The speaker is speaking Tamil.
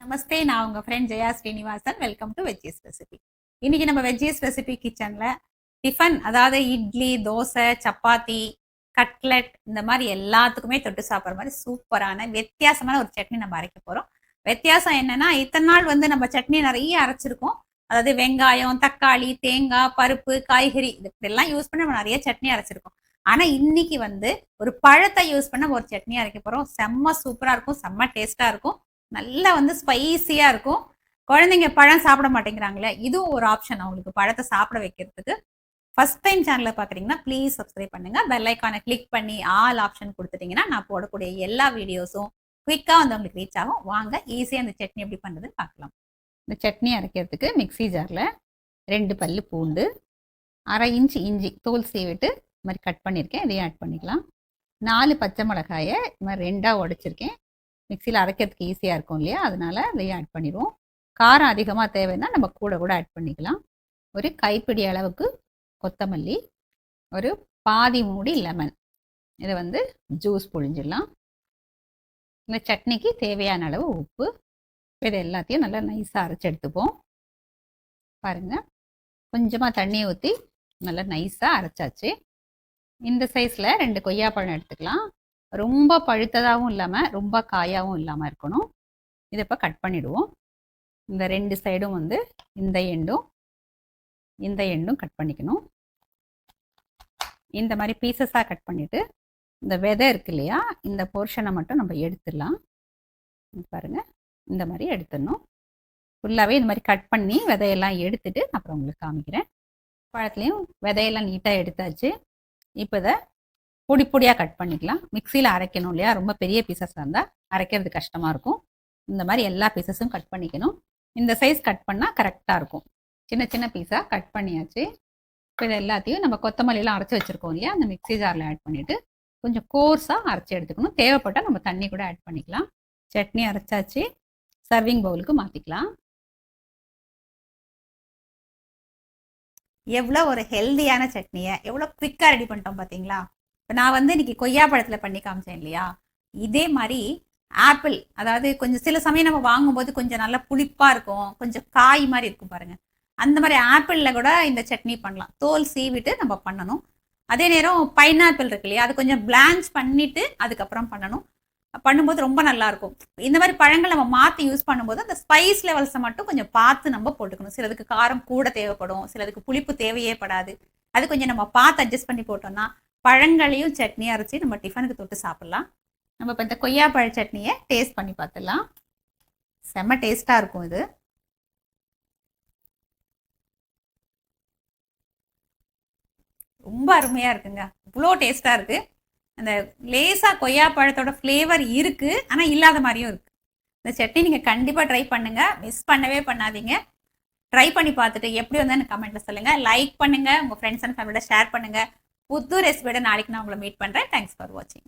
நமஸ்தே, நான் உங்க friend Jaya Srinivasan. Welcome to veggies recipe. இன்னைக்கு நம்ம வெஜ்ஜீஸ் ரெசிபி கிச்சன்ல டிஃபன், அதாவது இட்லி, தோசை, சப்பாத்தி, கட்லெட், இந்த மாதிரி எல்லாத்துக்குமே தொட்டு சாப்பிட்ற மாதிரி சூப்பரான வித்தியாசமான ஒரு சட்னி நம்ம அரைக்க போறோம். வித்தியாசம் என்னன்னா, இத்தனை நாள் வந்து நம்ம சட்னி நிறைய அரைச்சிருக்கோம். அதாவது வெங்காயம், தக்காளி, தேங்காய், பருப்பு, காய்கறி இதெல்லாம் யூஸ் பண்ணி நம்ம நிறைய சட்னி அரைச்சிருக்கோம். ஆனா இன்னைக்கு வந்து ஒரு பழத்தை யூஸ் பண்ண ஒரு சட்னி அரைக்க போறோம். செம்ம சூப்பரா இருக்கும், செம்ம டேஸ்டா இருக்கும், நல்லா வந்து ஸ்பைசியா இருக்கும். குழந்தைங்க பழம் சாப்பிட மாட்டேங்கிறாங்களே, இதுவும் ஒரு ஆப்ஷன் அவங்களுக்கு பழத்தை சாப்பிட வைக்கிறதுக்கு. ஃபர்ஸ்ட் டைம் சேனலை பார்க்குறீங்கன்னா ப்ளீஸ் சப்ஸ்கிரைப் பண்ணுங்க. பெல் ஐக்கானை கிளிக் பண்ணி ஆல் ஆப்ஷன் கொடுத்துட்டீங்கன்னா நான் போடக்கூடிய எல்லா வீடியோஸும் குயிக்காக வந்து உங்களுக்கு ரீச் ஆகும். வாங்க ஈஸியாக இந்த சட்னி எப்படி பண்ணுறதுன்னு பார்க்கலாம். இந்த சட்னி அரைக்கிறதுக்கு மிக்ஸி ஜாரில் 2 பல்லு பூண்டு, 1/2 இன்ச் இஞ்சி தோல் சீவிட்டு இது மாதிரி கட் பண்ணியிருக்கேன், இதையும் ஆட் பண்ணிக்கலாம். 4 பச்சை மிளகாயை இது மாதிரி 2ஆக உடைச்சிருக்கேன். மிக்சியில் அரைக்கிறதுக்கு ஈஸியாக இருக்கும் இல்லையா, அதனால் இதையும் ஆட் பண்ணிடுவோம். காரம் அதிகமாக தேவைன்னா நம்ம கூட ஆட் பண்ணிக்கலாம். ஒரு கைப்பிடி அளவுக்கு கொத்தமல்லி, ஒரு பாதி மூடி லெமன், இதை வந்து ஜூஸ் புழிஞ்சிடலாம். இந்த சட்னிக்கு தேவையான அளவு உப்பு. இதை எல்லாத்தையும் நல்லா நைஸாக அரைச்சி எடுத்துப்போம். பாருங்கள், கொஞ்சமாக தண்ணியை ஊற்றி நல்லா நைஸாக அரைச்சாச்சு. இந்த சைஸில் 2 கொய்யாப்பழம் எடுத்துக்கலாம். ரொம்ப பழுத்ததாகவும் இல்லாமல் ரொம்ப காயாகவும் இல்லாமல் இருக்கணும். இதை இப்போ கட் பண்ணிவிடுவோம். இந்த 2 சைடும் வந்து இந்த எண்டும் கட் பண்ணிக்கணும். இந்த மாதிரி பீசஸாக கட் பண்ணிவிட்டு இந்த விதை இருக்கு இல்லையா, இந்த போர்ஷனை மட்டும் நம்ம எடுத்துடலாம். பாருங்கள், இந்த மாதிரி எடுத்துடணும். ஃபுல்லாகவே இந்த மாதிரி கட் பண்ணி விதையெல்லாம் எடுத்துட்டு அப்புறம் உங்களுக்கு காமிக்கிறேன். பழத்துலேயும் விதையெல்லாம் நீட்டாக எடுத்தாச்சு. இப்போ இதை பொடியாக கட் பண்ணிக்கலாம். மிக்சியில் அரைக்கணும் இல்லையா, ரொம்ப பெரிய பீசஸாக இருந்தால் அரைக்கிறது கஷ்டமாக இருக்கும். இந்த மாதிரி எல்லா பீசஸும் கட் பண்ணிக்கணும். இந்த சைஸ் கட் பண்ணால் கரெக்டாக இருக்கும். சின்ன பீஸாக கட் பண்ணியாச்சு. இப்போ இது எல்லாத்தையும் நம்ம கொத்தமல்லியெல்லாம் அரைச்சி வச்சுருக்கோம் இல்லையா, அந்த மிக்ஸி ஜாரில் ஆட் பண்ணிவிட்டு கொஞ்சம் கோர்ஸாக அரைச்சி எடுத்துக்கணும். தேவைப்பட்டால் நம்ம தண்ணி கூட ஆட் பண்ணிக்கலாம். சட்னி அரைச்சாச்சு, சர்விங் பவுலுக்கு மாற்றிக்கலாம். எவ்வளோ ஒரு ஹெல்தியான சட்னியை எவ்வளோ குவிக்காக ரெடி பண்ணிட்டோம் பார்த்தீங்களா. இப்போ நான் வந்து இன்னைக்கு கொய்யா பழத்தில் பண்ணி காமிச்சேன் இல்லையா, இதே மாதிரி ஆப்பிள், அதாவது கொஞ்சம் சில சமயம் நம்ம வாங்கும்போது கொஞ்சம் நல்லா புளிப்பாக இருக்கும், கொஞ்சம் காய் மாதிரி இருக்கும் பாருங்கள். அந்த மாதிரி ஆப்பிளில் கூட இந்த சட்னி பண்ணலாம். தோல் சீவிட்டு நம்ம பண்ணணும். அதே நேரம் பைனாப்பிள் இருக்கு இல்லையா, அது கொஞ்சம் பிளான்ச் பண்ணிவிட்டு அதுக்கப்புறம் பண்ணணும். பண்ணும்போது ரொம்ப நல்லாயிருக்கும். இந்த மாதிரி பழங்கள் நம்ம மாற்றி யூஸ் பண்ணும்போது அந்த ஸ்பைஸ் லெவல்ஸை மட்டும் கொஞ்சம் பார்த்து நம்ம போட்டுக்கணும். சிலதுக்கு காரம் கூட தேவைப்படும், சிலதுக்கு புளிப்பு தேவையே படாது. அது கொஞ்சம் நம்ம பார்த்து அட்ஜஸ்ட் பண்ணி போட்டோம்னா பழங்களையும் சட்னி அரைச்சி நம்ம டிஃபனுக்கு தொட்டு சாப்பிட்லாம். நம்ம இப்போ இந்த கொய்யாப்பழ சட்னியை டேஸ்ட் பண்ணி பார்த்துடலாம். செம்ம டேஸ்ட்டாக இருக்கும். இது ரொம்ப அருமையாக இருக்குங்க, இவ்வளோ டேஸ்ட்டாக இருக்குது. அந்த லேசாக கொய்யாப்பழத்தோட ஃப்ளேவர் இருக்குது, ஆனால் இல்லாத மாதிரியும் இருக்குது. இந்த சட்னி நீங்கள் கண்டிப்பாக ட்ரை பண்ணுங்கள், மிஸ் பண்ணவே பண்ணாதீங்க. ட்ரை பண்ணி பார்த்துட்டு எப்படி வந்தால் எனக்கு கமெண்ட்டில் சொல்லுங்கள். லைக் பண்ணுங்கள், உங்கள் ஃப்ரெண்ட்ஸ் அண்ட் ஃபேமிலியோட ஷேர் பண்ணுங்கள். புது ரெசிபியோட நாளைக்கு நான் உங்களை மீட் பண்ணுறேன். தேங்க்ஸ் ஃபார் வாட்சிங்.